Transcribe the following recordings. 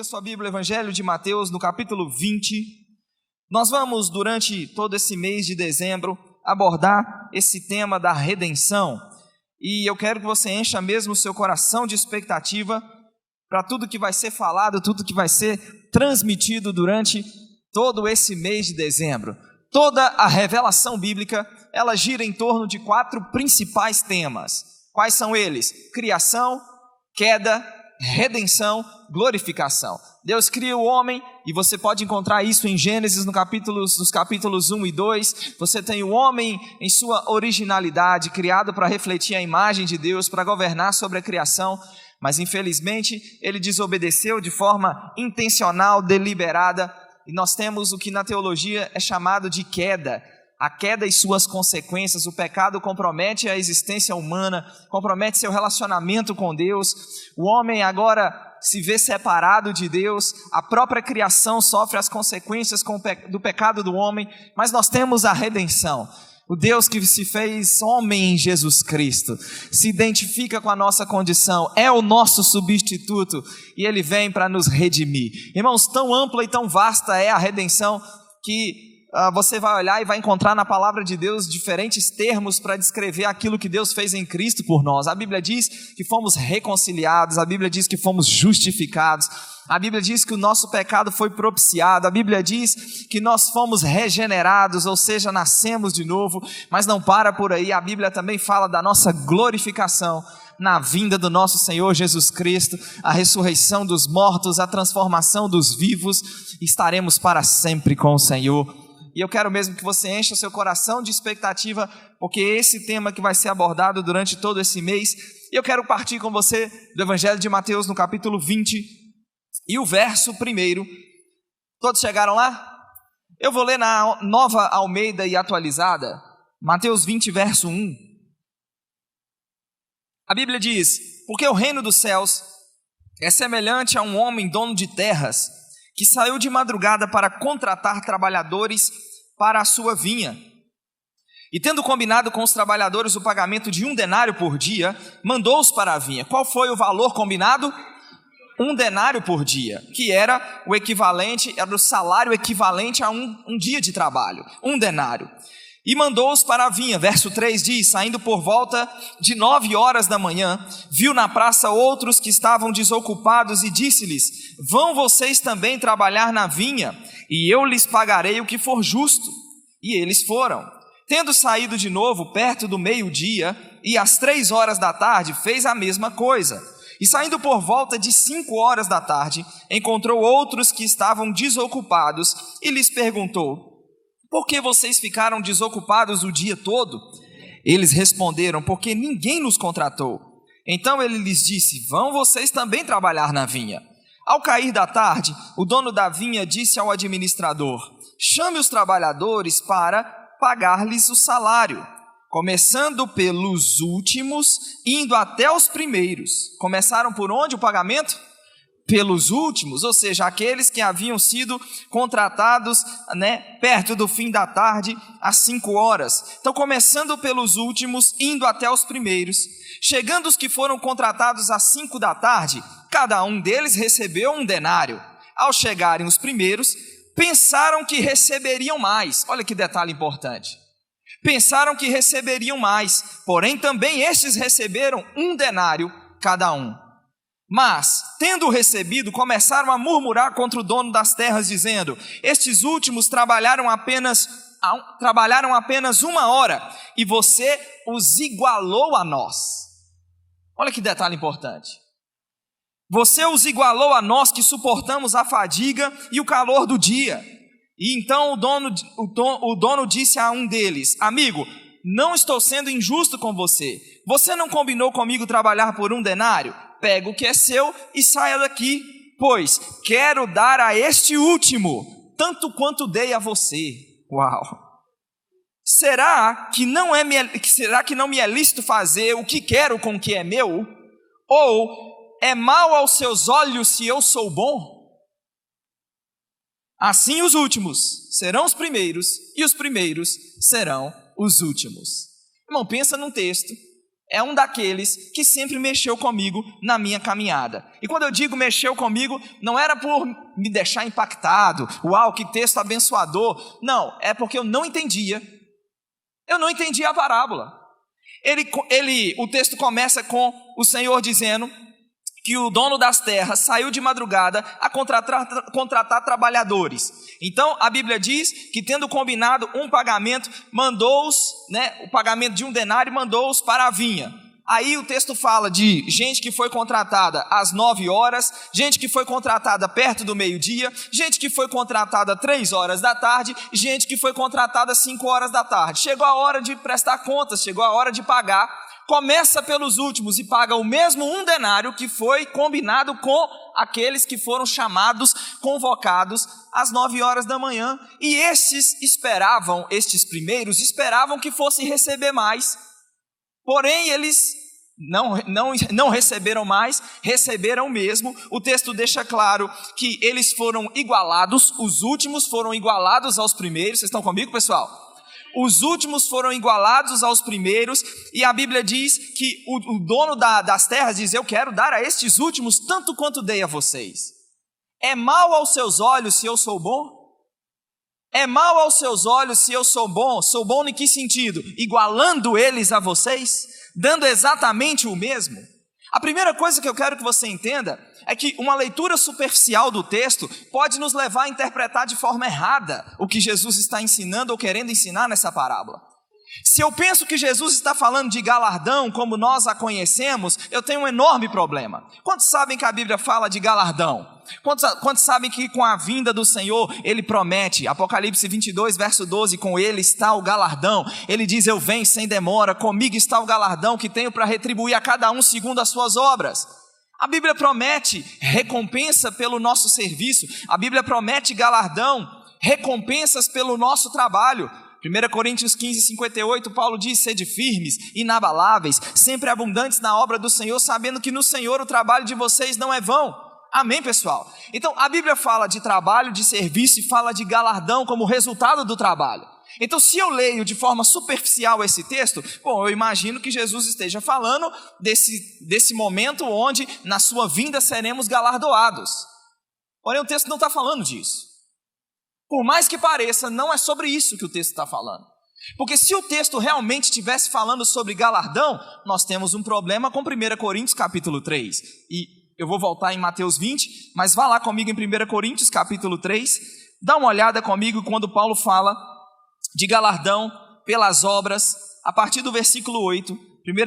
comigo a sua Bíblia, o Evangelho de Mateus, no capítulo 20. Nós vamos, durante todo esse mês de dezembro, abordar esse tema da redenção. E eu quero que você encha mesmo o seu coração de expectativa para tudo que vai ser falado, tudo que vai ser transmitido durante todo esse mês de dezembro. Toda a revelação bíblica, ela gira em torno de 4 principais temas. Quais são eles? Criação, queda, redenção, glorificação. Deus cria o homem, e você pode encontrar isso em Gênesis nos capítulos 1 e 2. Você tem o homem em sua originalidade, criado para refletir a imagem de Deus, para governar sobre a criação, mas infelizmente ele desobedeceu de forma intencional, deliberada, e nós temos o que na teologia é chamado de queda. A queda e suas consequências. O pecado compromete a existência humana, compromete seu relacionamento com Deus. O homem agora se vê separado de Deus, a própria criação sofre as consequências do pecado do homem, mas nós temos a redenção. O Deus que se fez homem em Jesus Cristo, se identifica com a nossa condição, é o nosso substituto, e Ele vem para nos redimir. Irmãos, tão ampla e tão vasta é a redenção, que você vai olhar e vai encontrar na palavra de Deus diferentes termos para descrever aquilo que Deus fez em Cristo por nós. A Bíblia diz que fomos reconciliados, a Bíblia diz que fomos justificados, a Bíblia diz que o nosso pecado foi propiciado, a Bíblia diz que nós fomos regenerados, ou seja, nascemos de novo. Mas não para por aí, a Bíblia também fala da nossa glorificação na vinda do nosso Senhor Jesus Cristo, a ressurreição dos mortos, a transformação dos vivos. Estaremos para sempre com o Senhor. E eu quero mesmo que você encha o seu coração de expectativa, porque é esse tema que vai ser abordado durante todo esse mês. E eu quero partir com você do Evangelho de Mateus no capítulo 20 e o verso 1. Todos chegaram lá? Eu vou ler na Nova Almeida e Atualizada, Mateus 20, verso 1. A Bíblia diz: porque o reino dos céus é semelhante a um homem dono de terras, que saiu de madrugada para contratar trabalhadores para a sua vinha. E tendo combinado com os trabalhadores o pagamento de 1 denário por dia, mandou-os para a vinha. Qual foi o valor combinado? 1 denário por dia, que era o equivalente, era o salário equivalente a um dia de trabalho, 1 denário. E mandou-os para a vinha. Verso 3 diz: saindo por volta de 9 horas da manhã, viu na praça outros que estavam desocupados e disse-lhes: vão vocês também trabalhar na vinha, e eu lhes pagarei o que for justo. E eles foram. Tendo saído de novo perto do meio-dia, e às 3 horas da tarde, fez a mesma coisa. E saindo por volta de 5 horas da tarde, encontrou outros que estavam desocupados, e lhes perguntou: por que vocês ficaram desocupados o dia todo? Eles responderam: porque ninguém nos contratou. Então ele lhes disse: vão vocês também trabalhar na vinha. Ao cair da tarde, o dono da vinha disse ao administrador: chame os trabalhadores para pagar-lhes o salário, começando pelos últimos, indo até os primeiros. Começaram por onde o pagamento? Pelos últimos, ou seja, aqueles que haviam sido contratados, perto do fim da tarde, às 5 horas. Então, começando pelos últimos, indo até os primeiros. Chegando os que foram contratados às 5 da tarde, cada um deles recebeu 1 denário. Ao chegarem os primeiros, pensaram que receberiam mais. Olha que detalhe importante. Pensaram que receberiam mais, porém também estes receberam 1 denário cada um. Mas, tendo recebido, começaram a murmurar contra o dono das terras, dizendo: estes últimos trabalharam apenas 1 hora, e você os igualou a nós. Olha que detalhe importante. Você os igualou a nós, que suportamos a fadiga e o calor do dia. E então o dono disse a um deles: amigo, não estou sendo injusto com você. Você não combinou comigo trabalhar por 1 denário? Pega o que é seu e saia daqui, pois quero dar a este último tanto quanto dei a você. Uau! Será que não me é lícito fazer o que quero com o que é meu? Ou é mal aos seus olhos se eu sou bom? Assim os últimos serão os primeiros, e os primeiros serão os últimos. Irmão, pensa num texto é um daqueles que sempre mexeu comigo na minha caminhada. E quando eu digo mexeu comigo, não era por me deixar impactado, uau, que texto abençoador. Não, é porque eu não entendia a parábola. O texto começa com o Senhor dizendo que o dono das terras saiu de madrugada a contratar trabalhadores. Então a Bíblia diz que, tendo combinado um pagamento, mandou-os, o pagamento de 1 denário, mandou-os para a vinha. Aí o texto fala de gente que foi contratada às 9 horas, gente que foi contratada perto do meio-dia, gente que foi contratada 3 horas da tarde, gente que foi contratada 5 horas da tarde. Chegou a hora de prestar contas, chegou a hora de pagar. Começa pelos últimos e paga o mesmo 1 denário que foi combinado com aqueles que foram chamados, convocados às 9 horas da manhã. E estes primeiros esperavam que fossem receber mais. Porém, eles não receberam mais, receberam mesmo. O texto deixa claro que eles foram igualados, os últimos foram igualados aos primeiros. Vocês estão comigo, pessoal? Os últimos foram igualados aos primeiros, e a Bíblia diz que o dono das terras diz: eu quero dar a estes últimos tanto quanto dei a vocês. É mal aos seus olhos se eu sou bom? É mal aos seus olhos se eu sou bom? Sou bom em que sentido? Igualando eles a vocês? Dando exatamente o mesmo? A primeira coisa que eu quero que você entenda é que uma leitura superficial do texto pode nos levar a interpretar de forma errada o que Jesus está ensinando ou querendo ensinar nessa parábola. Se eu penso que Jesus está falando de galardão como nós a conhecemos, eu tenho um enorme problema. Quantos sabem que a Bíblia fala de galardão? Quantos sabem que com a vinda do Senhor Ele promete, Apocalipse 22, verso 12, com Ele está o galardão. Ele diz: eu venho sem demora, comigo está o galardão que tenho para retribuir a cada um segundo as suas obras. A Bíblia promete recompensa pelo nosso serviço. A Bíblia promete galardão, recompensas pelo nosso trabalho. 1 Coríntios 15, 58, Paulo diz: sede firmes, inabaláveis, sempre abundantes na obra do Senhor, sabendo que no Senhor o trabalho de vocês não é vão. Amém, pessoal? Então a Bíblia fala de trabalho, de serviço, e fala de galardão como resultado do trabalho. Então, se eu leio de forma superficial esse texto, eu imagino que Jesus esteja falando desse momento onde na sua vinda seremos galardoados. Porém, o texto não está falando disso. Por mais que pareça, não é sobre isso que o texto está falando. Porque se o texto realmente estivesse falando sobre galardão, nós temos um problema com 1 Coríntios capítulo 3. E eu vou voltar em Mateus 20, mas vá lá comigo em 1 Coríntios capítulo 3. Dá uma olhada comigo quando Paulo fala de galardão pelas obras, a partir do versículo 8, 1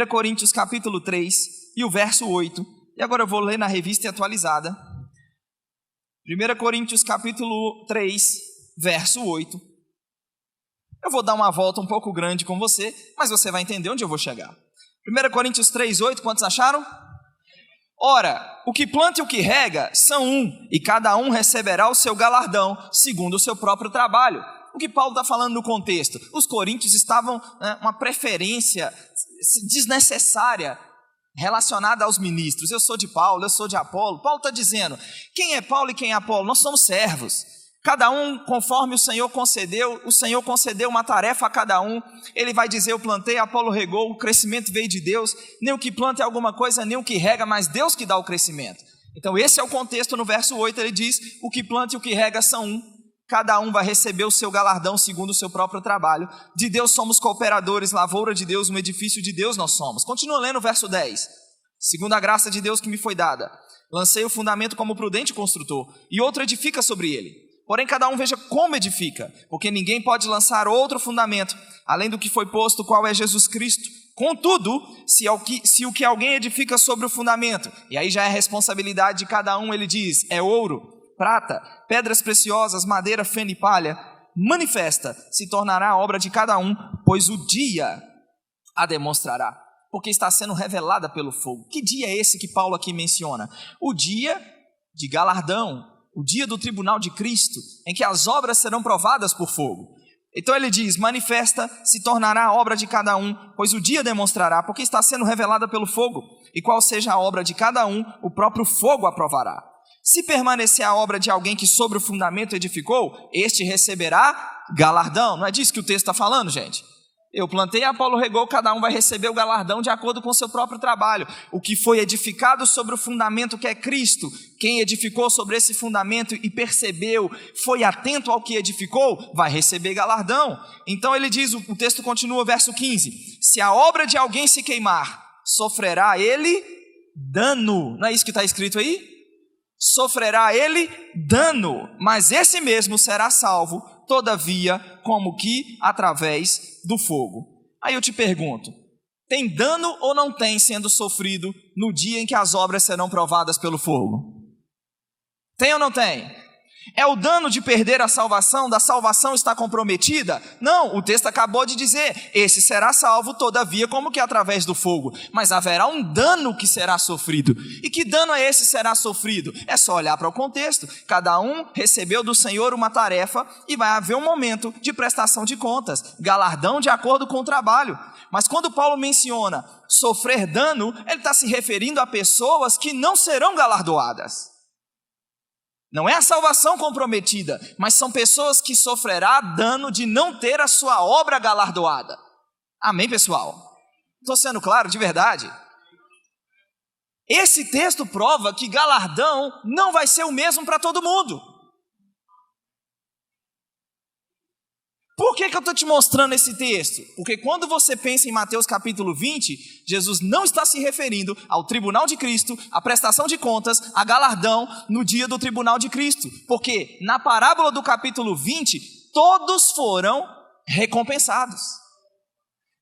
Coríntios capítulo 3 e o verso 8. E agora eu vou ler na revista atualizada. 1 Coríntios capítulo 3, verso 8. Eu vou dar uma volta um pouco grande com você, mas você vai entender onde eu vou chegar. 1 Coríntios 3, 8, quantos acharam? Ora, o que planta e o que rega são um, e cada um receberá o seu galardão, segundo o seu próprio trabalho. O que Paulo está falando no contexto? Os coríntios estavam uma preferência desnecessária relacionada aos ministros. Eu sou de Paulo, eu sou de Apolo. Paulo está dizendo: quem é Paulo e quem é Apolo? Nós somos servos. Cada um conforme o Senhor concedeu uma tarefa a cada um. Ele vai dizer: eu plantei, Apolo regou, o crescimento veio de Deus. Nem o que planta é alguma coisa, nem o que rega, mas Deus que dá o crescimento. Então esse é o contexto. No verso 8 ele diz: o que planta e o que rega são um. Cada um vai receber o seu galardão segundo o seu próprio trabalho. De Deus somos cooperadores, lavoura de Deus, um edifício de Deus nós somos. Continua lendo o verso 10. Segundo a graça de Deus que me foi dada, lancei o fundamento como prudente construtor, e outro edifica sobre ele. Porém cada um veja como edifica, porque ninguém pode lançar outro fundamento, além do que foi posto, qual é Jesus Cristo. Contudo, se o que alguém edifica sobre o fundamento, e aí já é responsabilidade de cada um, ele diz, é ouro, prata, pedras preciosas, madeira, feno e palha, manifesta, se tornará a obra de cada um, pois o dia a demonstrará, porque está sendo revelada pelo fogo. Que dia é esse que Paulo aqui menciona? O dia de galardão, o dia do tribunal de Cristo, em que as obras serão provadas por fogo. Então ele diz, manifesta, se tornará a obra de cada um, pois o dia demonstrará, porque está sendo revelada pelo fogo, e qual seja a obra de cada um, o próprio fogo aprovará. Se permanecer a obra de alguém que sobre o fundamento edificou, este receberá galardão. Não é disso que o texto está falando, gente? Eu plantei, Apolo regou, cada um vai receber o galardão de acordo com o seu próprio trabalho. O que foi edificado sobre o fundamento que é Cristo, quem edificou sobre esse fundamento e percebeu, foi atento ao que edificou, vai receber galardão. Então ele diz, o texto continua, verso 15: se a obra de alguém se queimar, sofrerá ele dano. Não é isso que está escrito aí? Sofrerá ele dano, mas esse mesmo será salvo, todavia, como que através do fogo. Aí eu te pergunto, tem dano ou não tem sendo sofrido no dia em que as obras serão provadas pelo fogo? Tem ou não tem? É o dano de perder a salvação, da salvação estar comprometida? Não, o texto acabou de dizer, esse será salvo, todavia, como que através do fogo. Mas haverá um dano que será sofrido. E que dano é esse que será sofrido? É só olhar para o contexto. Cada um recebeu do Senhor uma tarefa e vai haver um momento de prestação de contas, galardão de acordo com o trabalho. Mas quando Paulo menciona sofrer dano, ele está se referindo a pessoas que não serão galardoadas. Não é a salvação comprometida, mas são pessoas que sofrerá dano de não ter a sua obra galardoada. Amém, pessoal? Estou sendo claro de verdade? Esse texto prova que galardão não vai ser o mesmo para todo mundo. Por que eu estou te mostrando esse texto? Porque quando você pensa em Mateus capítulo 20, Jesus não está se referindo ao tribunal de Cristo, à prestação de contas, a galardão no dia do tribunal de Cristo. Porque na parábola do capítulo 20, todos foram recompensados.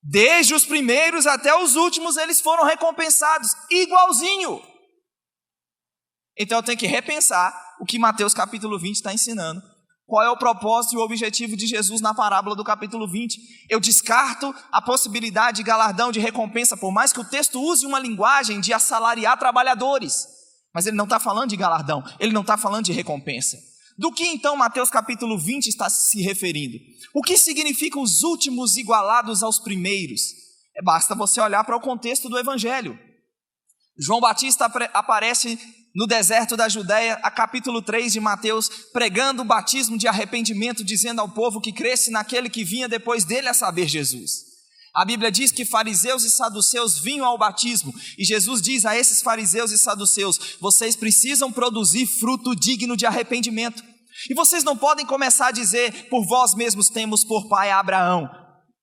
Desde os primeiros até os últimos, eles foram recompensados, igualzinho. Então eu tenho que repensar o que Mateus capítulo 20 está ensinando. Qual é o propósito e o objetivo de Jesus na parábola do capítulo 20? Eu descarto a possibilidade de galardão, de recompensa, por mais que o texto use uma linguagem de assalariar trabalhadores. Mas ele não está falando de galardão, ele não está falando de recompensa. Do que então Mateus capítulo 20 está se referindo? O que significa os últimos igualados aos primeiros? Basta você olhar para o contexto do Evangelho. João Batista aparece no deserto da Judéia, a capítulo 3 de Mateus, pregando o batismo de arrependimento, dizendo ao povo que cresce naquele que vinha depois dele, a saber, Jesus. A Bíblia diz que fariseus e saduceus vinham ao batismo, e Jesus diz a esses fariseus e saduceus: vocês precisam produzir fruto digno de arrependimento, e vocês não podem começar a dizer, por vós mesmos temos por pai a Abraão.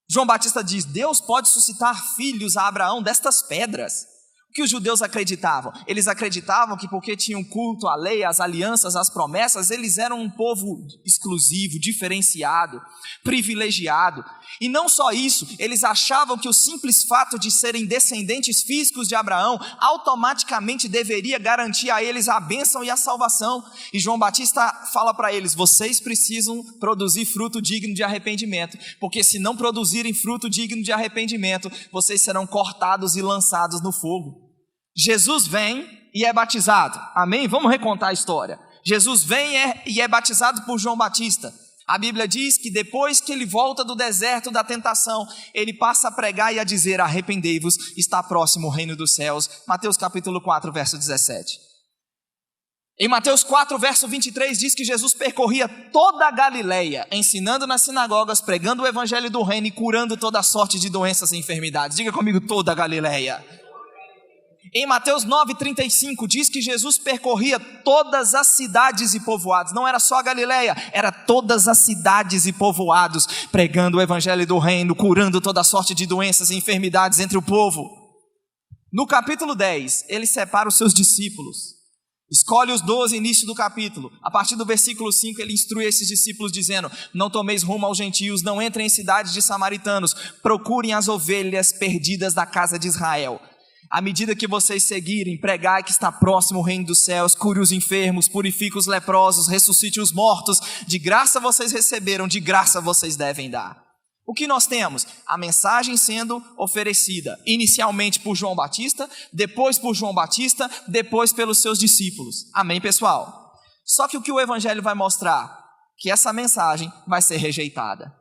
João Batista diz, Deus pode suscitar filhos a Abraão destas pedras. O que os judeus acreditavam? Eles acreditavam que porque tinham culto à lei, às alianças, às promessas, eles eram um povo exclusivo, diferenciado, privilegiado. E não só isso, eles achavam que o simples fato de serem descendentes físicos de Abraão automaticamente deveria garantir a eles a bênção e a salvação. E João Batista fala para eles, vocês precisam produzir fruto digno de arrependimento, porque se não produzirem fruto digno de arrependimento, vocês serão cortados e lançados no fogo. Jesus vem e é batizado, amém? Vamos recontar a história. Jesus vem e é batizado por João Batista. A Bíblia diz que depois que ele volta do deserto da tentação, ele passa a pregar e a dizer, arrependei-vos, está próximo o reino dos céus. Mateus capítulo 4, verso 17. Em Mateus 4, verso 23, diz que Jesus percorria toda a Galileia, ensinando nas sinagogas, pregando o evangelho do reino e curando toda sorte de doenças e enfermidades. Diga comigo, toda a Galileia. Em Mateus 9,35 diz que Jesus percorria todas as cidades e povoados. Não era só a Galileia, era todas as cidades e povoados, pregando o evangelho do reino, curando toda sorte de doenças e enfermidades entre o povo. No capítulo 10, ele separa os seus discípulos, escolhe os 12 início do capítulo. A partir do versículo 5 ele instrui esses discípulos dizendo, não tomeis rumo aos gentios, não entrem em cidades de samaritanos, procurem as ovelhas perdidas da casa de Israel. À medida que vocês seguirem, pregai que está próximo o reino dos céus, cure os enfermos, purifique os leprosos, ressuscite os mortos, de graça vocês receberam, de graça vocês devem dar. O que nós temos? A mensagem sendo oferecida, inicialmente por João Batista, depois por João Batista, depois pelos seus discípulos. Amém, pessoal? Só que o que o evangelho vai mostrar? Que essa mensagem vai ser rejeitada.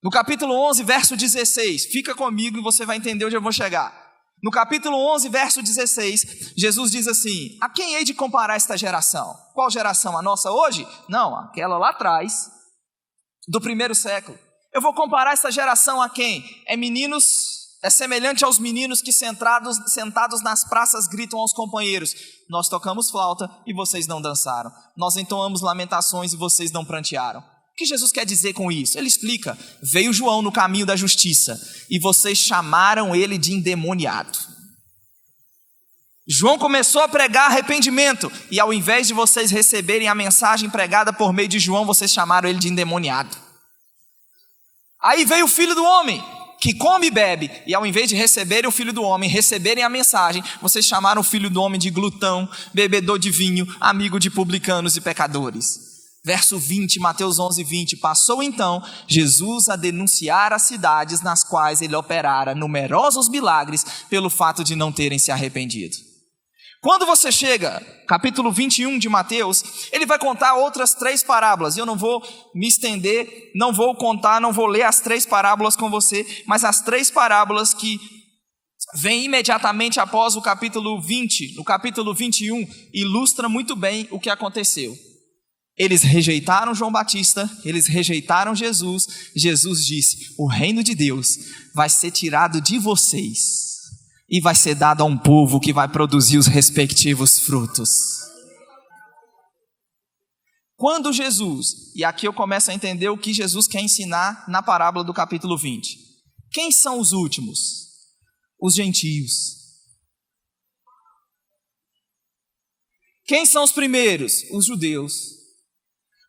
No capítulo 11, verso 16, fica comigo e você vai entender onde eu vou chegar. No capítulo 11, verso 16, Jesus diz assim, a quem hei de comparar esta geração? Qual geração? A nossa hoje? Não, aquela lá atrás, do primeiro século. Eu vou comparar essa geração a quem? É semelhante aos meninos que sentados nas praças gritam aos companheiros: nós tocamos flauta e vocês não dançaram, nós entoamos lamentações e vocês não prantearam. O que Jesus quer dizer com isso? Ele explica: veio João no caminho da justiça e vocês chamaram ele de endemoniado. João começou a pregar arrependimento e ao invés de vocês receberem a mensagem pregada por meio de João, vocês chamaram ele de endemoniado. Aí veio o Filho do Homem, que come e bebe, e ao invés de receberem o Filho do Homem, receberem a mensagem, vocês chamaram o Filho do Homem de glutão, bebedor de vinho, amigo de publicanos e pecadores. Verso 20, Mateus 11, 20. Passou então Jesus a denunciar as cidades nas quais ele operara numerosos milagres pelo fato de não terem se arrependido. Quando você chega, capítulo 21 de Mateus, ele vai contar outras 3 parábolas. Eu não vou me estender, não vou ler as 3 parábolas com você, mas as 3 parábolas que vêm imediatamente após o capítulo 20, no capítulo 21, ilustra muito bem o que aconteceu. Eles rejeitaram João Batista, eles rejeitaram Jesus. Jesus disse: o reino de Deus vai ser tirado de vocês e vai ser dado a um povo que vai produzir os respectivos frutos. Quando Jesus, e aqui eu começo a entender o que Jesus quer ensinar na parábola do capítulo 20. Quem são os últimos? Os gentios. Quem são os primeiros? Os judeus.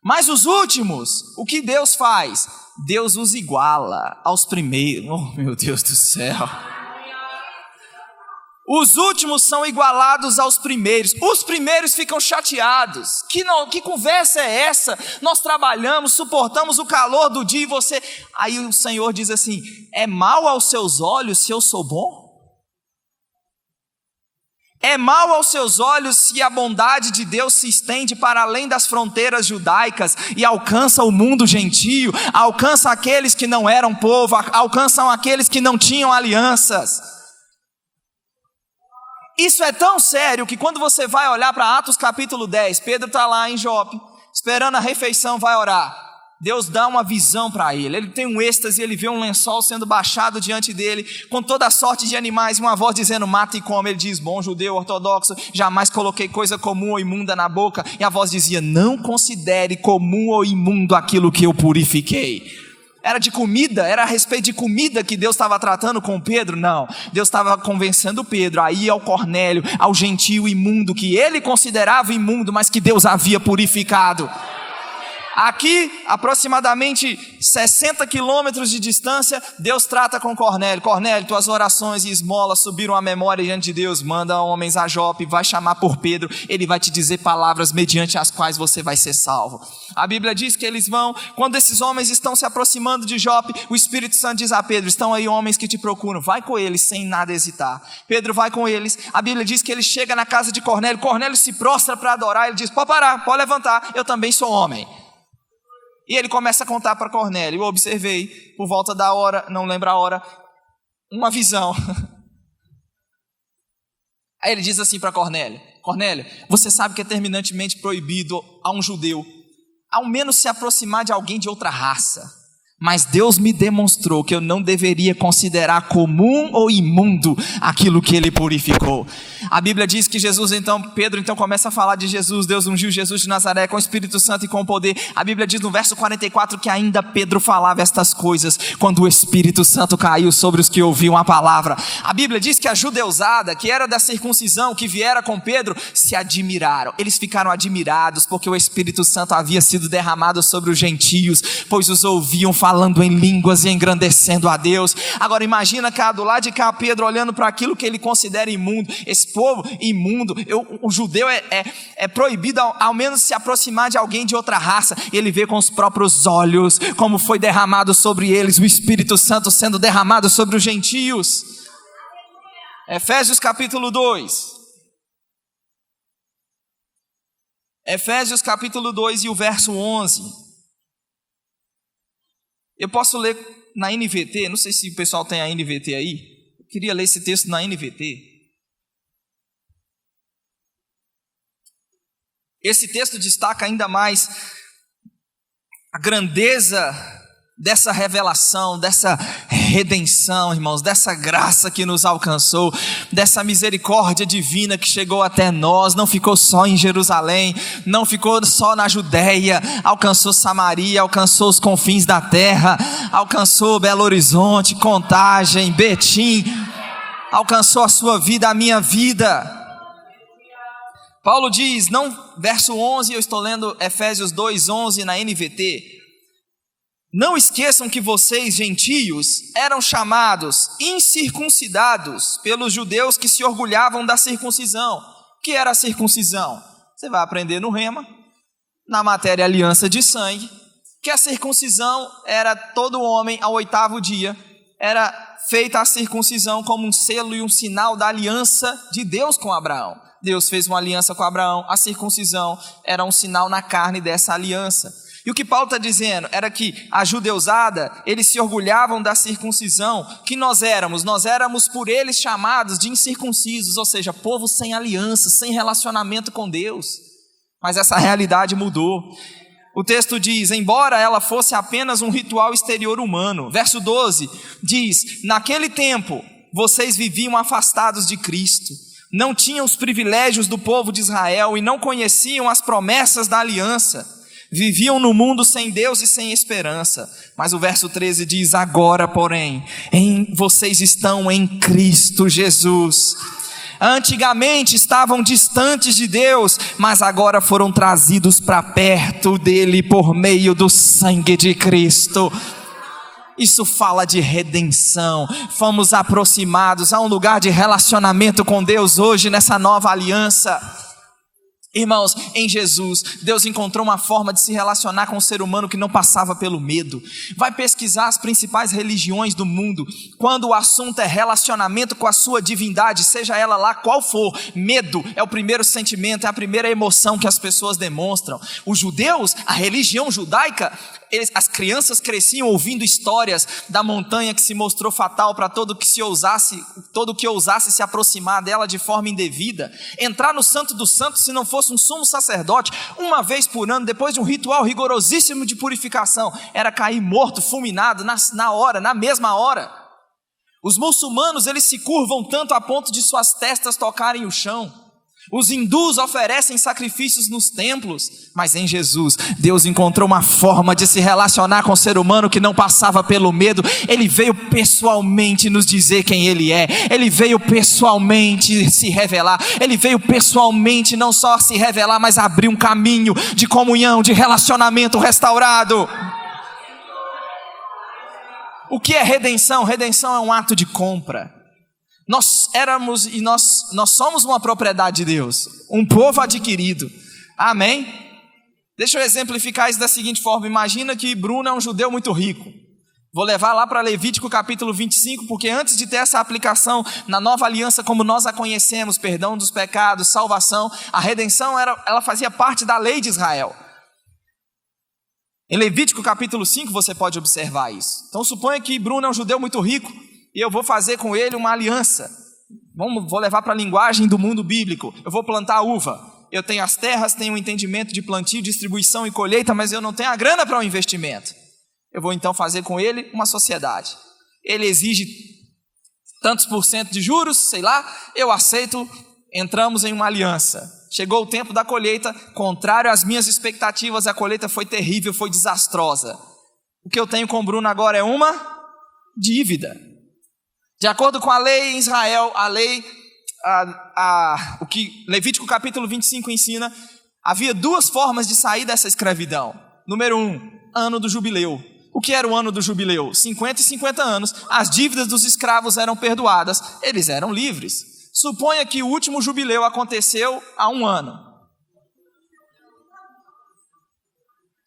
Mas os últimos, o que Deus faz? Deus os iguala aos primeiros. Oh, meu Deus do céu! Os últimos são igualados aos primeiros. Os primeiros ficam chateados. Que conversa é essa? Nós trabalhamos, suportamos o calor do dia e você... Aí o Senhor diz assim: é mal aos seus olhos se eu sou bom? É mal aos seus olhos se a bondade de Deus se estende para além das fronteiras judaicas e alcança o mundo gentio, alcança aqueles que não eram povo, alcançam aqueles que não tinham alianças. Isso é tão sério que quando você vai olhar para Atos capítulo 10, Pedro está lá em Jope, esperando a refeição, vai orar. Deus dá uma visão para ele tem um êxtase, ele vê um lençol sendo baixado diante dele, com toda sorte de animais, e uma voz dizendo: mata e come. Ele diz: bom judeu ortodoxo, jamais coloquei coisa comum ou imunda na boca. E a voz dizia: não considere comum ou imundo aquilo que eu purifiquei. Era de comida, era a respeito de comida que Deus estava tratando com Pedro? Não, Deus estava convencendo Pedro a ir ao Cornélio, ao gentio imundo, que ele considerava imundo, mas que Deus havia purificado. Aqui, aproximadamente 60 quilômetros de distância, Deus trata com Cornélio. Cornélio, tuas orações e esmolas subiram à memória diante de Deus. Manda homens a Jope, vai chamar por Pedro. Ele vai te dizer palavras mediante as quais você vai ser salvo. A Bíblia diz que eles vão, quando esses homens estão se aproximando de Jope, o Espírito Santo diz a Pedro: estão aí homens que te procuram, vai com eles sem nada hesitar. Pedro vai com eles. A Bíblia diz que ele chega na casa de Cornélio. Cornélio se prostra para adorar. Ele diz: pode parar, pode levantar, eu também sou homem. E ele começa a contar para Cornélio: eu observei, por volta da hora, não lembro a hora, uma visão. Aí ele diz assim para Cornélio: Cornélio, você sabe que é terminantemente proibido a um judeu, ao menos se aproximar de alguém de outra raça. Mas Deus me demonstrou que eu não deveria considerar comum ou imundo aquilo que ele purificou. A Bíblia diz que Pedro então começa a falar de Jesus. Deus ungiu Jesus de Nazaré com o Espírito Santo e com poder. A Bíblia diz no verso 44 que ainda Pedro falava estas coisas quando o Espírito Santo caiu sobre os que ouviam a palavra. A Bíblia diz que a judeusada, que era da circuncisão, que viera com Pedro, se admiraram. Eles ficaram admirados porque o Espírito Santo havia sido derramado sobre os gentios, pois os ouviam falando em línguas e engrandecendo a Deus. Agora imagina cá, do lado de cá, Pedro olhando para aquilo que ele considera imundo. Esse povo imundo, o judeu é proibido ao menos se aproximar de alguém de outra raça. Ele vê com os próprios olhos como foi derramado sobre eles o Espírito Santo sendo derramado sobre os gentios. Efésios capítulo 2. Efésios capítulo 2 e o verso 11. Eu posso ler na NVT, não sei se o pessoal tem a NVT aí. Eu queria ler esse texto na NVT. Esse texto destaca ainda mais a grandeza dessa revelação, dessa redenção, irmãos, dessa graça que nos alcançou, dessa misericórdia divina que chegou até nós, não ficou só em Jerusalém, não ficou só na Judéia, alcançou Samaria, alcançou os confins da terra, alcançou Belo Horizonte, Contagem, Betim, alcançou a sua vida, a minha vida. Paulo diz, verso 11, eu estou lendo Efésios 2:11 na NVT, não esqueçam que vocês, gentios, eram chamados incircuncidados pelos judeus que se orgulhavam da circuncisão. O que era a circuncisão? Você vai aprender no Rema, na matéria aliança de sangue, que a circuncisão era todo homem ao 8º dia, era feita a circuncisão como um selo e um sinal da aliança de Deus com Abraão. Deus fez uma aliança com Abraão, a circuncisão era um sinal na carne dessa aliança. E o que Paulo está dizendo era que a judeusada, eles se orgulhavam da circuncisão, que nós éramos por eles chamados de incircuncisos, ou seja, povo sem aliança, sem relacionamento com Deus. Mas essa realidade mudou. O texto diz, embora ela fosse apenas um ritual exterior humano, verso 12, diz, naquele tempo vocês viviam afastados de Cristo, não tinham os privilégios do povo de Israel e não conheciam as promessas da aliança. Viviam no mundo sem Deus e sem esperança. Mas o verso 13 diz, agora porém, vocês estão em Cristo Jesus. Antigamente estavam distantes de Deus, mas agora foram trazidos para perto dele por meio do sangue de Cristo. Isso fala de redenção. Fomos aproximados a um lugar de relacionamento com Deus hoje nessa nova aliança. Irmãos, em Jesus, Deus encontrou uma forma de se relacionar com o ser humano que não passava pelo medo. Vai pesquisar as principais religiões do mundo. Quando o assunto é relacionamento com a sua divindade, seja ela lá qual for, medo é o primeiro sentimento, é a primeira emoção que as pessoas demonstram. Os judeus, a religião judaica, as crianças cresciam ouvindo histórias da montanha que se mostrou fatal para todo que ousasse se aproximar dela de forma indevida. Entrar no Santo dos Santos, se não fosse um sumo sacerdote, uma vez por ano, depois de um ritual rigorosíssimo de purificação, era cair morto, fulminado, na mesma hora. Os muçulmanos, eles se curvam tanto a ponto de suas testas tocarem o chão. Os hindus oferecem sacrifícios nos templos, mas em Jesus, Deus encontrou uma forma de se relacionar com o ser humano que não passava pelo medo. Ele veio pessoalmente nos dizer quem Ele é. Ele veio pessoalmente se revelar. Ele veio pessoalmente não só se revelar, mas abrir um caminho de comunhão, de relacionamento restaurado. O que é redenção? Redenção é um ato de compra. Nós éramos e nós somos uma propriedade de Deus, um povo adquirido, amém? Deixa eu exemplificar isso da seguinte forma, imagina que Bruno é um judeu muito rico, vou levar lá para Levítico capítulo 25, porque antes de ter essa aplicação na nova aliança como nós a conhecemos, perdão dos pecados, salvação, a redenção ela fazia parte da lei de Israel. Em Levítico capítulo 5 você pode observar isso. Então suponha que Bruno é um judeu muito rico, e eu vou fazer com ele uma aliança. Vou levar para a linguagem do mundo bíblico. Eu vou plantar uva. Eu tenho as terras, tenho um entendimento de plantio, distribuição e colheita, mas eu não tenho a grana para o investimento. Eu vou então fazer com ele uma sociedade. Ele exige tantos % de juros, sei lá, eu aceito, entramos em uma aliança. Chegou o tempo da colheita, contrário às minhas expectativas, a colheita foi terrível, foi desastrosa. O que eu tenho com o Bruno agora é uma dívida. De acordo com a lei em Israel, a lei, o que Levítico capítulo 25 ensina, havia 2 formas de sair dessa escravidão. Número 1, ano do jubileu. O que era o ano do jubileu? 50 e 50 anos, as dívidas dos escravos eram perdoadas, eles eram livres. Suponha que o último jubileu aconteceu há 1 ano.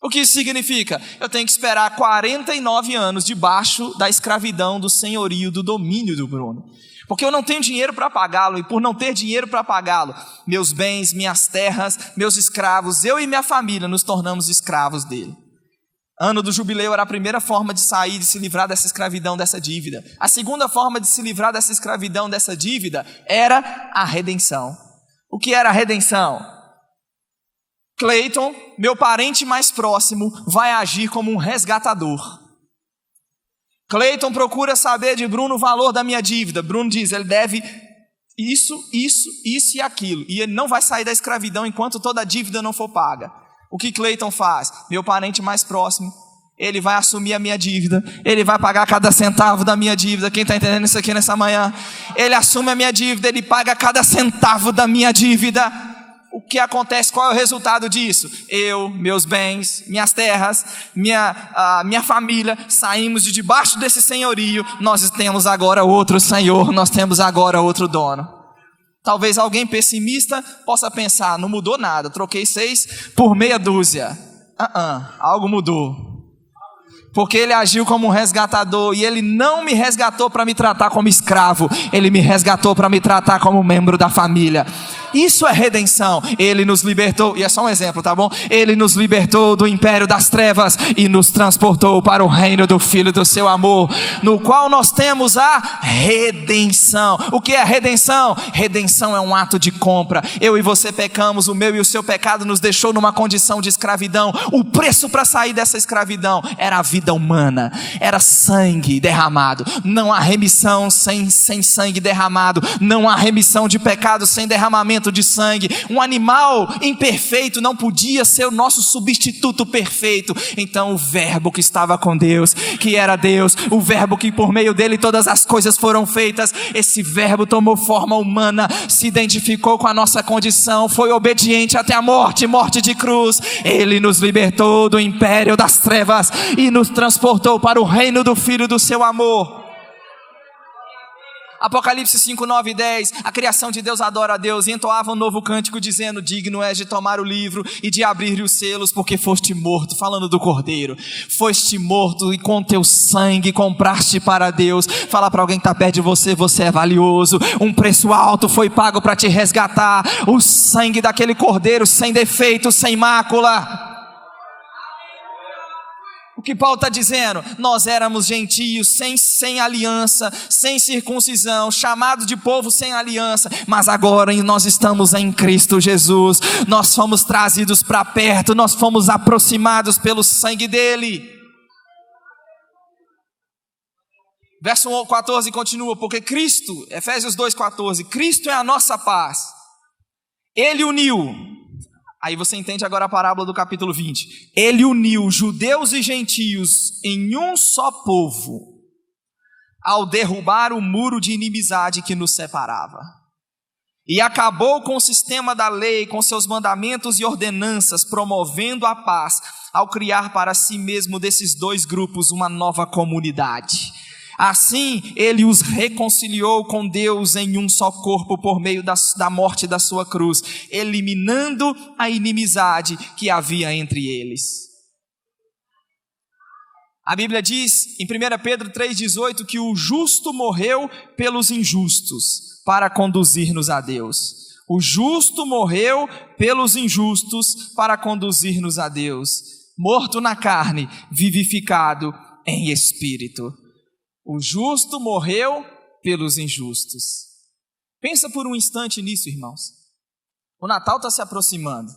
O que isso significa? Eu tenho que esperar 49 anos debaixo da escravidão, do senhorio, do domínio do Bruno. Porque eu não tenho dinheiro para pagá-lo, e por não ter dinheiro para pagá-lo, meus bens, minhas terras, meus escravos, eu e minha família nos tornamos escravos dele. Ano do jubileu era a primeira forma de sair, de se livrar dessa escravidão, dessa dívida. A segunda forma de se livrar dessa escravidão, dessa dívida, era a redenção. O que era a redenção? Cleiton, meu parente mais próximo, vai agir como um resgatador. Cleiton procura saber de Bruno o valor da minha dívida. Bruno diz, ele deve isso e aquilo. E ele não vai sair da escravidão enquanto toda a dívida não for paga. O que Cleiton faz? Meu parente mais próximo, ele vai assumir a minha dívida. Ele vai pagar cada centavo da minha dívida. Quem está entendendo isso aqui nessa manhã? Ele assume a minha dívida, ele paga cada centavo da minha dívida. O que acontece? Qual é o resultado disso? Eu, meus bens, minhas terras, minha família, saímos de debaixo desse senhorio. Nós temos agora outro senhor, nós temos agora outro dono. Talvez alguém pessimista possa pensar, não mudou nada, troquei 6 por meia dúzia. Algo mudou. Porque ele agiu como um resgatador, e ele não me resgatou para me tratar como escravo, ele me resgatou para me tratar como membro da família. Isso é redenção. Ele nos libertou, e é só um exemplo, tá bom? Ele nos libertou do império das trevas e nos transportou para o reino do Filho do seu amor, no qual nós temos a redenção. O que é redenção? Redenção é um ato de compra. Eu e você pecamos, o meu e o seu pecado nos deixou numa condição de escravidão. O preço para sair dessa escravidão era a vida humana, era sangue derramado. Não há remissão sem sangue derramado. Não há remissão de pecado sem derramamento de sangue. Um animal imperfeito não podia ser o nosso substituto perfeito. Então o verbo que estava com Deus, que era Deus, o verbo que por meio dele todas as coisas foram feitas, esse verbo tomou forma humana, se identificou com a nossa condição, foi obediente até a morte de cruz. Ele nos libertou do império das trevas e nos transportou para o reino do Filho do seu amor. Apocalipse 5, 9 e 10, a criação de Deus adora a Deus e entoava um novo cântico dizendo, digno és de tomar o livro e de abrir os selos, porque foste morto, falando do Cordeiro, foste morto e com teu sangue compraste para Deus. Fala para alguém que está perto de você, você é valioso, um preço alto foi pago para te resgatar, o sangue daquele Cordeiro sem defeito, sem mácula. O que Paulo está dizendo? Nós éramos gentios, sem aliança, sem circuncisão, chamados de povo sem aliança, mas agora nós estamos em Cristo Jesus, nós fomos trazidos para perto, nós fomos aproximados pelo sangue dele. Verso 14 continua, porque Cristo, Efésios 2,14, Cristo é a nossa paz, Ele uniu. Aí você entende agora a parábola do capítulo 20. Ele uniu judeus e gentios em um só povo, ao derrubar o muro de inimizade que nos separava. E acabou com o sistema da lei, com seus mandamentos e ordenanças, promovendo a paz, ao criar para si mesmo desses dois grupos uma nova comunidade. Assim, ele os reconciliou com Deus em um só corpo por meio da morte da sua cruz, eliminando a inimizade que havia entre eles. A Bíblia diz em 1 Pedro 3,18 que o justo morreu pelos injustos para conduzir-nos a Deus. O justo morreu pelos injustos para conduzir-nos a Deus. Morto na carne, vivificado em espírito. O justo morreu pelos injustos. Pensa por um instante nisso, irmãos. O Natal está se aproximando.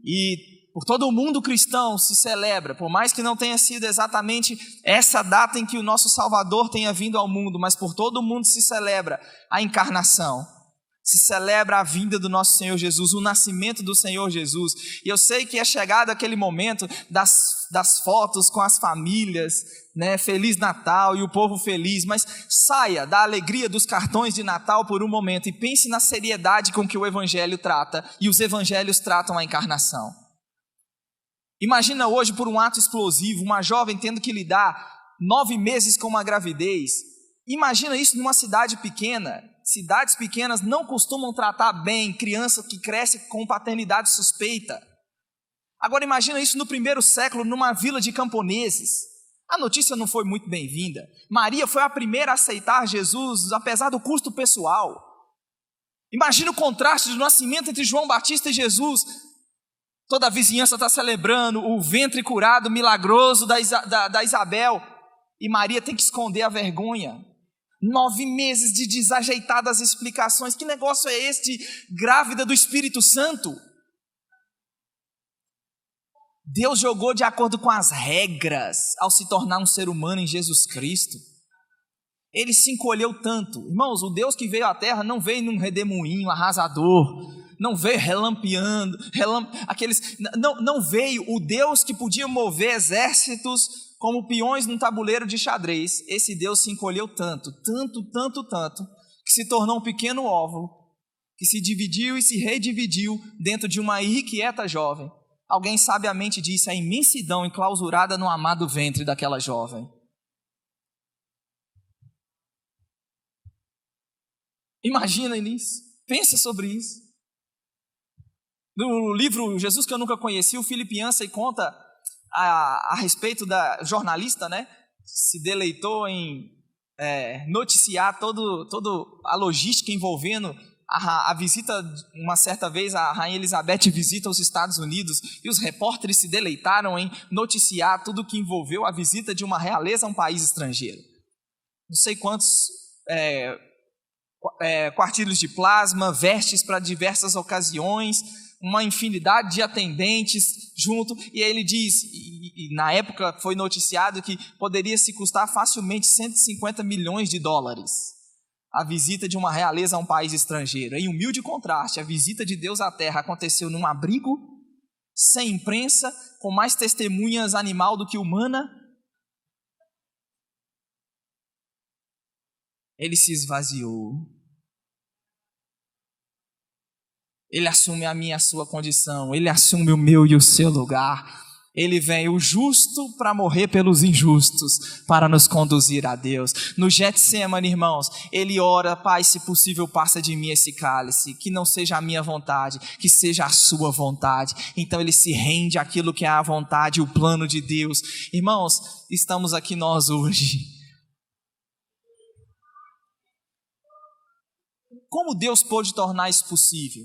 E por todo o mundo cristão se celebra, por mais que não tenha sido exatamente essa data em que o nosso Salvador tenha vindo ao mundo, mas por todo o mundo se celebra a encarnação. Se celebra a vinda do nosso Senhor Jesus, o nascimento do Senhor Jesus. E eu sei que é chegado aquele momento das fotos com as famílias, né? Feliz Natal e o povo feliz, mas saia da alegria dos cartões de Natal por um momento e pense na seriedade com que o Evangelho trata, e os Evangelhos tratam a encarnação. Imagina hoje, por um ato explosivo, uma jovem tendo que lidar 9 meses com uma gravidez. Imagina isso numa cidade pequena. Cidades pequenas não costumam tratar bem criança que cresce com paternidade suspeita. Agora imagina isso no 1º século, numa vila de camponeses. A notícia não foi muito bem-vinda. Maria foi a primeira a aceitar Jesus, apesar do custo pessoal. Imagina o contraste do nascimento entre João Batista e Jesus. Toda a vizinhança está celebrando o ventre curado, milagroso da Isabel. E Maria tem que esconder a vergonha. 9 meses de desajeitadas explicações. Que negócio é este? Grávida do Espírito Santo? Deus jogou de acordo com as regras ao se tornar um ser humano em Jesus Cristo. Ele se encolheu tanto. Irmãos, o Deus que veio à terra não veio num redemoinho arrasador, não veio relampeando, não veio o Deus que podia mover exércitos como peões num tabuleiro de xadrez. Esse Deus se encolheu tanto, que se tornou um pequeno óvulo, que se dividiu e se redividiu dentro de uma irrequieta jovem. Alguém sabiamente disse: a imensidão enclausurada no amado ventre daquela jovem. Imagina nisso, pensa sobre isso. No livro Jesus que eu nunca conheci, o Philip Yancey conta a respeito da jornalista, né? Se deleitou em noticiar toda a logística envolvendo a visita. Uma certa vez a Rainha Elizabeth visita os Estados Unidos e os repórteres se deleitaram em noticiar tudo que envolveu a visita de uma realeza a um país estrangeiro. Não sei quantos quartilhos de plasma, vestes para diversas ocasiões, uma infinidade de atendentes junto, e ele diz, e na época foi noticiado que poderia se custar facilmente 150 milhões de dólares a visita de uma realeza a um país estrangeiro. Em humilde contraste, a visita de Deus à terra aconteceu num abrigo, sem imprensa, com mais testemunhas animal do que humana. Ele se esvaziou. Ele assume a minha e a sua condição. Ele assume o meu e o seu lugar. Ele vem, o justo, para morrer pelos injustos, para nos conduzir a Deus. No Getsemane, irmãos, ele ora: Pai, se possível, passa de mim esse cálice, que não seja a minha vontade, que seja a sua vontade. Então ele se rende àquilo que é a vontade, o plano de Deus. Irmãos, estamos aqui nós hoje. Como Deus pôde tornar isso possível?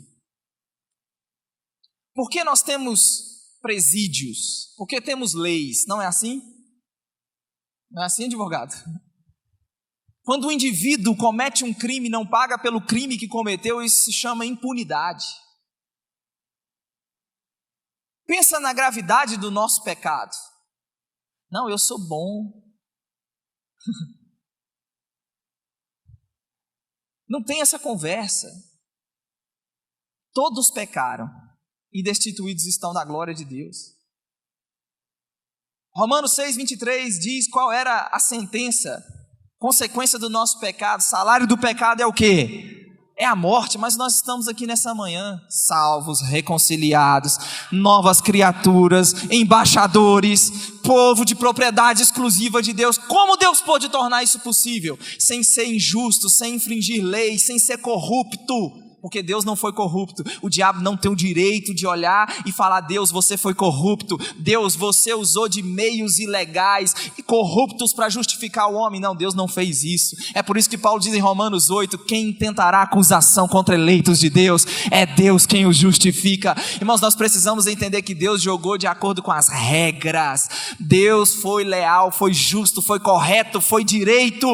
Por que nós temos presídios? Por que temos leis? Não é assim? Não é assim, advogado? Quando o indivíduo comete um crime e não paga pelo crime que cometeu, isso se chama impunidade. Pensa na gravidade do nosso pecado. Não, eu sou bom. Não tem essa conversa. Todos pecaram e destituídos estão da glória de Deus. Romanos 6:23 diz qual era a sentença, consequência do nosso pecado. O salário do pecado é o quê? É a morte. Mas nós estamos aqui nessa manhã, salvos, reconciliados, novas criaturas, embaixadores, povo de propriedade exclusiva de Deus. Como Deus pôde tornar isso possível? Sem ser injusto, sem infringir leis, sem ser corrupto. Porque Deus não foi corrupto. O diabo não tem o direito de olhar e falar: Deus, você foi corrupto. Deus, você usou de meios ilegais e corruptos para justificar o homem. Não, Deus não fez isso. É por isso que Paulo diz em Romanos 8: quem intentará acusação contra eleitos de Deus? É Deus quem os justifica. Irmãos, nós precisamos entender que Deus jogou de acordo com as regras. Deus foi leal, foi justo, foi correto, foi direito.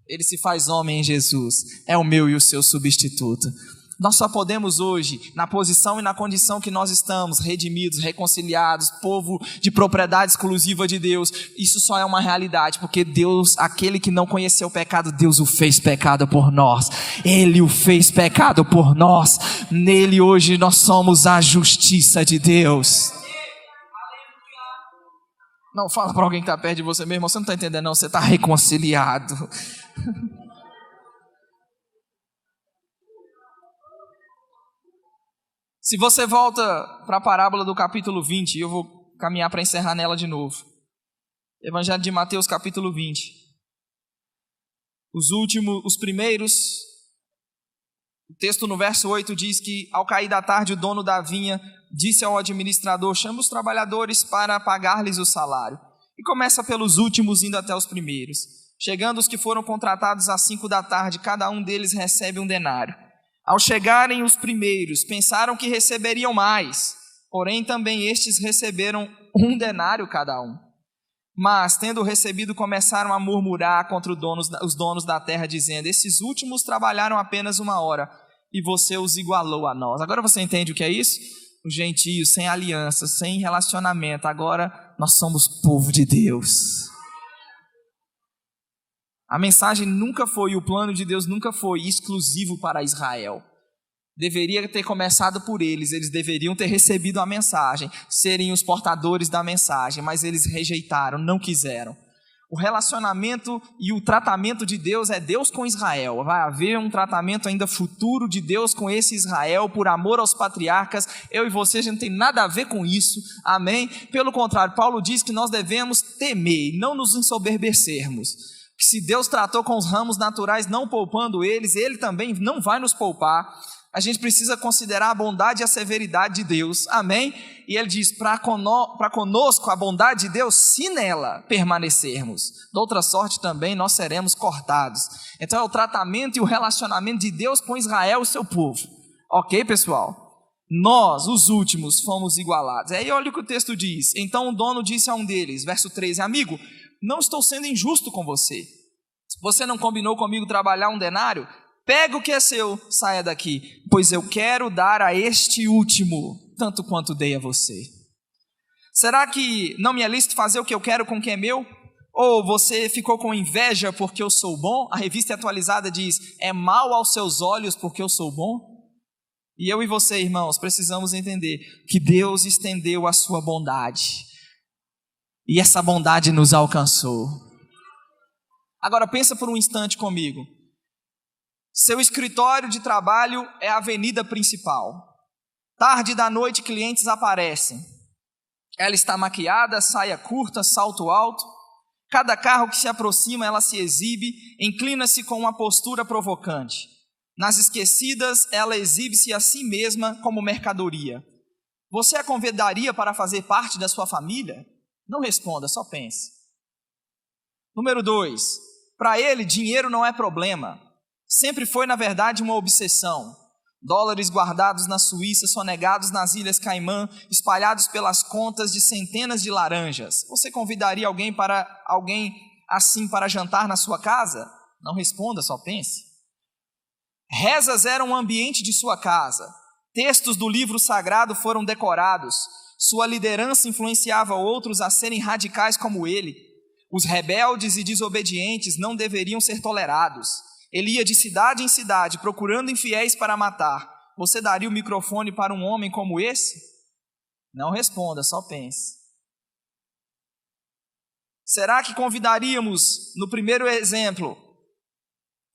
Ele se faz homem em Jesus, é o meu e o seu substituto. Nós só podemos hoje, na posição e na condição que nós estamos, redimidos, reconciliados, povo de propriedade exclusiva de Deus, isso só é uma realidade, porque Deus, aquele que não conheceu o pecado, Deus o fez pecado por nós. Ele o fez pecado por nós. Nele hoje nós somos a justiça de Deus. Não, fala para alguém que está perto de você mesmo: você não está entendendo não, você está reconciliado. Se você volta para a parábola do capítulo 20, eu vou caminhar para encerrar nela de novo. Evangelho de Mateus, capítulo 20. Os primeiros, o texto no verso 8 diz que ao cair da tarde o dono da vinha disse ao administrador: chama os trabalhadores para pagar-lhes o salário. E começa pelos últimos, indo até os primeiros. Chegando os que foram contratados às 5 da tarde, cada um deles recebe 1 denário. Ao chegarem os primeiros, pensaram que receberiam mais, porém também estes receberam 1 denário cada um. Mas, tendo recebido, começaram a murmurar contra os donos da terra, dizendo: esses últimos trabalharam apenas 1 hora, e você os igualou a nós. Agora você entende o que é isso? os gentios, sem aliança, sem relacionamento. Agora nós somos povo de Deus. A mensagem nunca foi, o plano de Deus nunca foi exclusivo para Israel. Deveria ter começado por eles deveriam ter recebido a mensagem, serem os portadores da mensagem, mas eles rejeitaram, não quiseram. O relacionamento e o tratamento de Deus é Deus com Israel. Vai haver um tratamento ainda futuro de Deus com esse Israel, por amor aos patriarcas. Eu e você, a gente não tem nada a ver com isso, amém? Pelo contrário, Paulo diz que nós devemos temer, não nos ensoberbecermos. Que se Deus tratou com os ramos naturais, não poupando eles, Ele também não vai nos poupar. A gente precisa considerar a bondade e a severidade de Deus, amém? E ele diz, para conosco a bondade de Deus, se nela permanecermos, de outra sorte também nós seremos cortados. Então é o tratamento e o relacionamento de Deus com Israel, o seu povo. Ok, pessoal? Nós, os últimos, fomos igualados. Aí olha o que o texto diz. Então o dono disse a um deles, verso 13, amigo, não estou sendo injusto com você. Você não combinou comigo trabalhar um denário? Pega o que é seu, saia daqui, pois eu quero dar a este último, tanto quanto dei a você. Será que não me é lícito fazer o que eu quero com o que é meu? Ou você ficou com inveja porque eu sou bom? A revista atualizada diz, é mal aos seus olhos porque eu sou bom? E eu e você, irmãos, precisamos entender que Deus estendeu a sua bondade. E essa bondade nos alcançou. Agora pensa por um instante comigo. Seu escritório de trabalho é a avenida principal. Tarde da noite, clientes aparecem. Ela está maquiada, saia curta, salto alto. Cada carro que se aproxima, ela se exibe, inclina-se com uma postura provocante. Nas esquecidas, ela exibe-se a si mesma como mercadoria. Você a convidaria para fazer parte da sua família? Não responda, só pense. Número 2. Para ele, dinheiro não é problema. Sempre foi, na verdade, uma obsessão. Dólares guardados na Suíça, sonegados nas Ilhas Caimã, espalhados pelas contas de centenas de laranjas. Você convidaria alguém assim para jantar na sua casa? Não responda, só pense. Rezas eram o ambiente de sua casa. Textos do livro sagrado foram decorados. Sua liderança influenciava outros a serem radicais como ele. Os rebeldes e desobedientes não deveriam ser tolerados. Ele ia de cidade em cidade, procurando infiéis para matar. Você daria o microfone para um homem como esse? Não responda, só pense. Será que convidaríamos, no primeiro exemplo,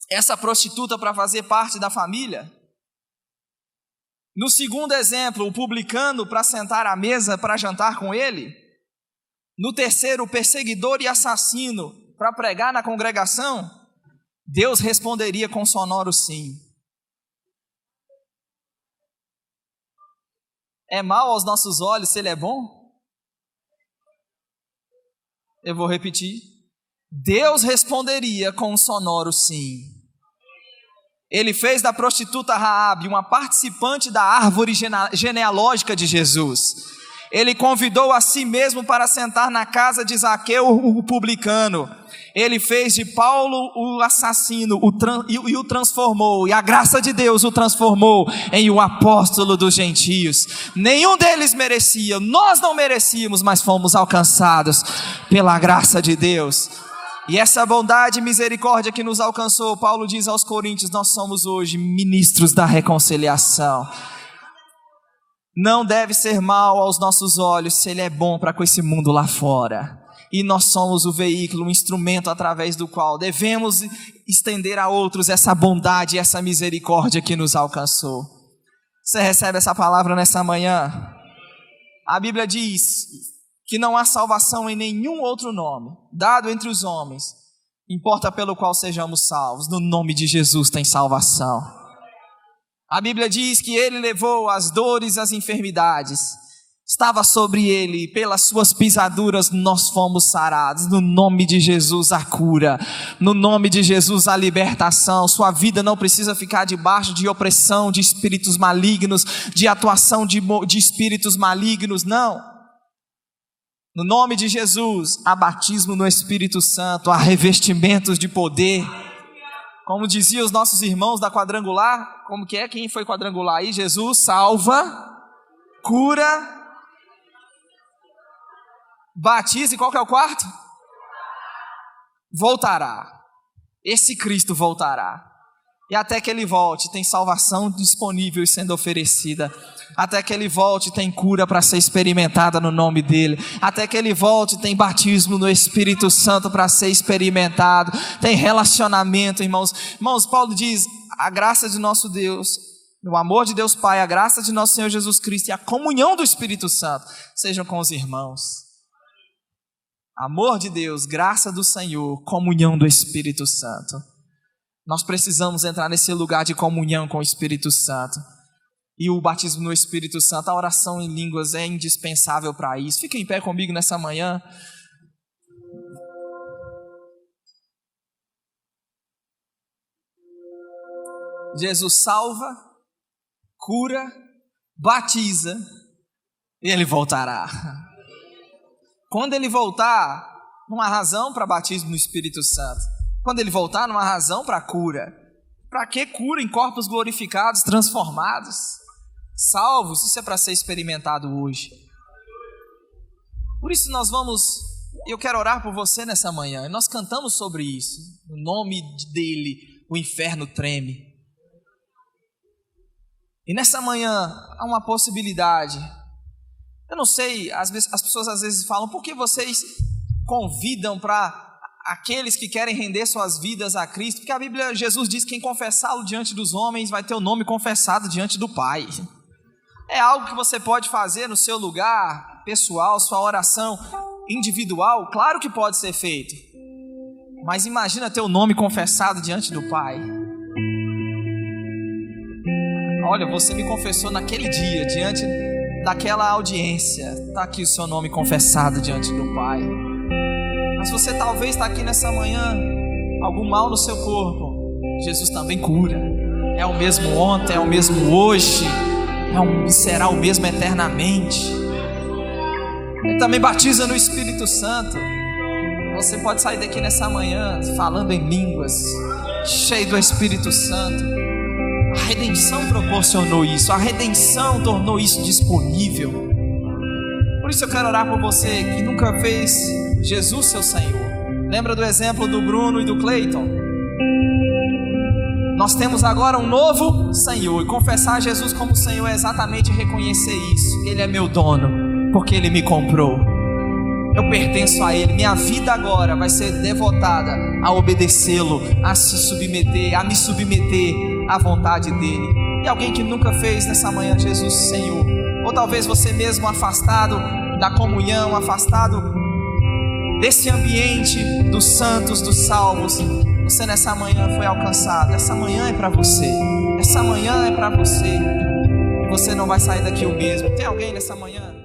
essa prostituta para fazer parte da família? No segundo exemplo, o publicano para sentar à mesa para jantar com ele? No terceiro, o perseguidor e assassino para pregar na congregação? Deus responderia com sonoro sim. É mal aos nossos olhos se ele é bom? Eu vou repetir. Deus responderia com um sonoro sim. Ele fez da prostituta Raabe uma participante da árvore genealógica de Jesus. Ele convidou a si mesmo para sentar na casa de Zaqueu, o publicano. Ele fez de Paulo o assassino e o transformou, e a graça de Deus o transformou em o apóstolo dos gentios. Nenhum deles merecia, nós não merecíamos, mas fomos alcançados pela graça de Deus. E essa bondade e misericórdia que nos alcançou, Paulo diz aos Coríntios, nós somos hoje ministros da reconciliação. Não deve ser mal aos nossos olhos se ele é bom para com esse mundo lá fora. E nós somos o veículo, o instrumento através do qual devemos estender a outros essa bondade e essa misericórdia que nos alcançou. Você recebe essa palavra nessa manhã? A Bíblia diz que não há salvação em nenhum outro nome, dado entre os homens, importa pelo qual sejamos salvos. No nome de Jesus tem salvação. A Bíblia diz que ele levou as dores e as enfermidades. Estava sobre ele, pelas suas pisaduras nós fomos sarados. No nome de Jesus a cura, no nome de Jesus a libertação. Sua vida não precisa ficar debaixo de opressão de espíritos malignos, de atuação de espíritos malignos, não. No nome de Jesus, há batismo no Espírito Santo, há revestimentos de poder. Como diziam os nossos irmãos da quadrangular, como que é? Quem foi quadrangular aí? Jesus salva, cura, batiza, e qual que é o quarto? Voltará. Esse Cristo voltará. E até que Ele volte, tem salvação disponível e sendo oferecida. Até que Ele volte, tem cura para ser experimentada no nome dEle. Até que Ele volte, tem batismo no Espírito Santo para ser experimentado. Tem relacionamento, irmãos. Irmãos, Paulo diz, a graça de nosso Deus, o amor de Deus Pai, a graça de nosso Senhor Jesus Cristo e a comunhão do Espírito Santo sejam com os irmãos. Amor de Deus, graça do Senhor, comunhão do Espírito Santo. Nós precisamos entrar nesse lugar de comunhão com o Espírito Santo. E o batismo no Espírito Santo, a oração em línguas é indispensável para isso. Fica em pé comigo nessa manhã. Jesus salva, cura, batiza e Ele voltará. Quando Ele voltar, não há razão para batismo no Espírito Santo. Quando Ele voltar, não há razão para cura. Para que cura em corpos glorificados, transformados, salvos? Isso é para ser experimentado hoje. Por isso eu quero orar por você nessa manhã. E nós cantamos sobre isso. No nome dEle, o inferno treme. E nessa manhã há uma possibilidade. Eu não sei, as pessoas às vezes falam, por que vocês convidam para aqueles que querem render suas vidas a Cristo? Porque a Bíblia, Jesus diz que quem confessá-lo diante dos homens vai ter o nome confessado diante do Pai. É algo que você pode fazer no seu lugar pessoal, sua oração individual, claro que pode ser feito. Mas imagina ter o nome confessado diante do Pai. Olha, você me confessou naquele dia, diante daquela audiência, está aqui o seu nome confessado diante do Pai. Mas você talvez está aqui nessa manhã, algum mal no seu corpo, Jesus também cura. É o mesmo ontem, é o mesmo hoje, será o mesmo eternamente. Ele também batiza no Espírito Santo. Você pode sair daqui nessa manhã falando em línguas, cheio do Espírito Santo. A redenção proporcionou isso, a redenção tornou isso disponível. Por isso eu quero orar por você que nunca fez Jesus seu Senhor. Lembra do exemplo do Bruno e do Cleiton? Nós temos agora um novo Senhor. E confessar Jesus como Senhor é exatamente reconhecer isso. Ele é meu dono, porque Ele me comprou. Eu pertenço a Ele. Minha vida agora vai ser devotada a obedecê-lo, a se submeter, a me submeter à vontade dEle. E alguém que nunca fez nessa manhã Jesus Senhor, ou talvez você mesmo afastado da comunhão, afastado desse ambiente dos santos, dos salvos, você nessa manhã foi alcançado. Essa manhã é para você. Essa manhã é para você. E você não vai sair daqui o mesmo. Tem alguém nessa manhã?